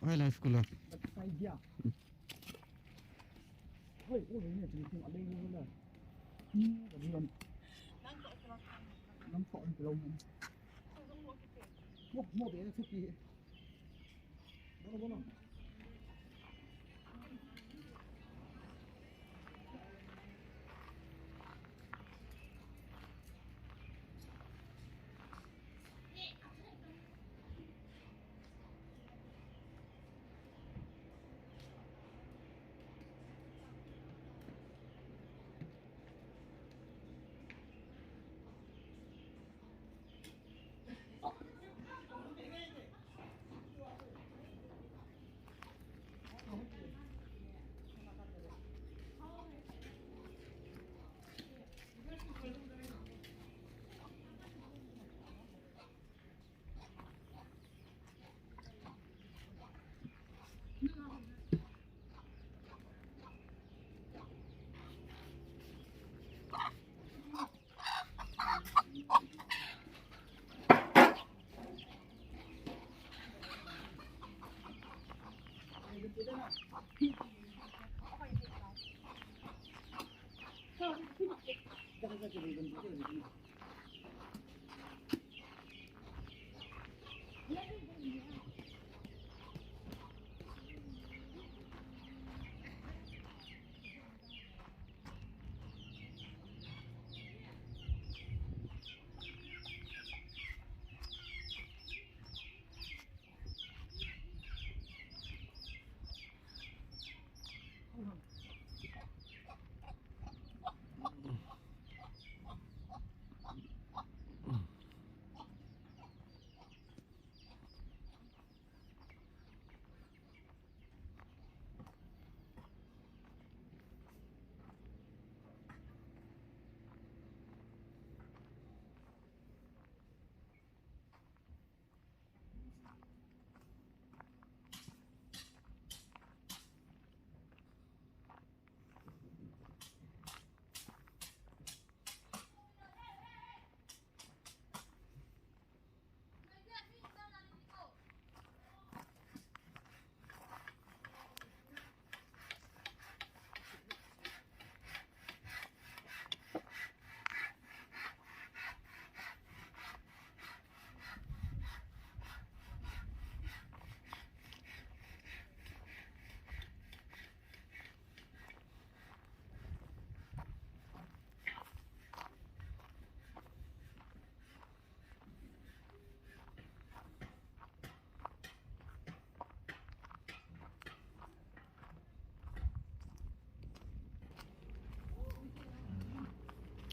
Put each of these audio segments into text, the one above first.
Ai là school à? Sai dia. Ôi, ôi này thì ở đây luôn là. Ở đây luôn. Năm phỏ thì lâu. Mua bé chút gì. Bố.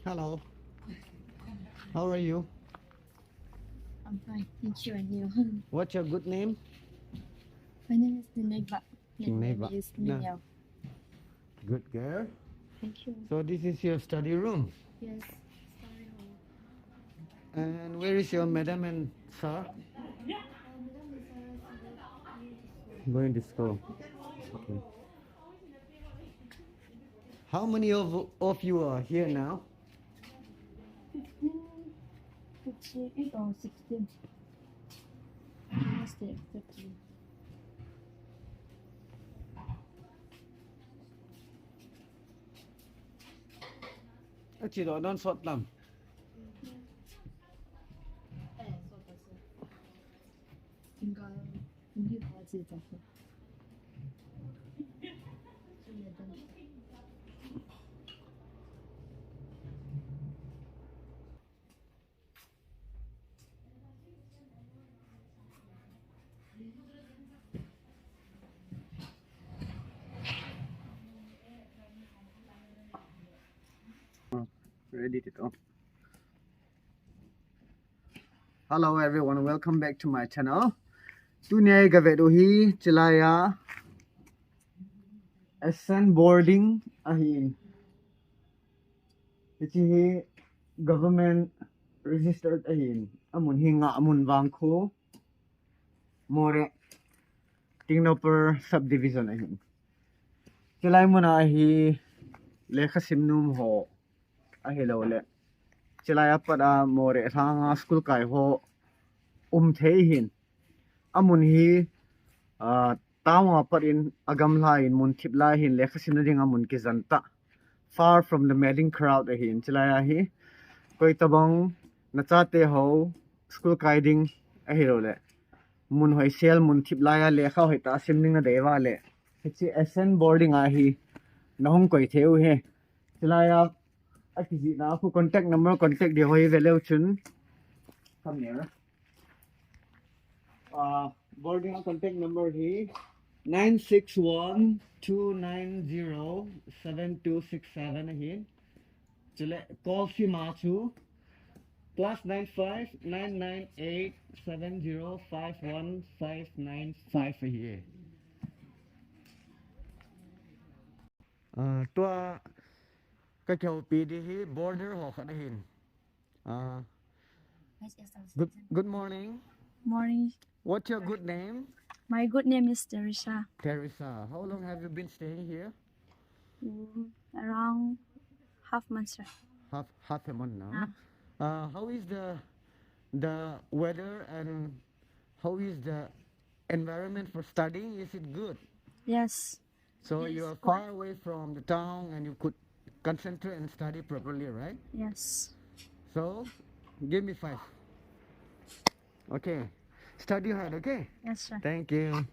Hello. How are you? I'm fine, thank you, and you? What's your good name? My name is Tengnoupal. Tengnoupal. Is No. Nideo. Good girl. Thank you. So this is your study room. Yes. Sorry. And where is your madam and sir? Going to school. Okay. How many of you are here now? 58 or 16. Must be 15. Chị đó non sọt lắm. 인가 공기 바지 잡고. Ready to go. Hello everyone, welcome back to my channel. Today gavedohi chilaya ascent boarding ahie. Ichi government registered ahie. Amun Y.Ngahmun Vangkho Moreh Tengnoupal subdivision ahie. Chilay muna ahie lekha simnum ho ahie lole. Chilaya pada Moreh thanga school kai ho thei hin amun hi Tao apat in agam lai in munthip lai hin lekha sinading amun ki zanta. Far from the madding crowd ahin chilaya hi koi tabang na chate ho school guiding ahiro le munhoi sel munthip laya lekha hoita simning na dewa le hichi SN boarding ahi nahong koi theu he chilaya akiji na ku contact number contact de hoi velu chun come here boarding contact number he 961-290-7267 again. Call si Machu +95-998-7051-51595 here. Tua kakyo pidi hi border ho kadahin. Good morning. Morning. What's your good name? My good name is Teresa. Teresa. How long have you been staying here? Around half months. Half a month now. How is the weather and how is the environment for studying? Is it good? Yes. So you are far away from the town and you could concentrate and study properly, right? Yes. So give me 5. Okay. Study hard, okay? Yes, sir. Thank you.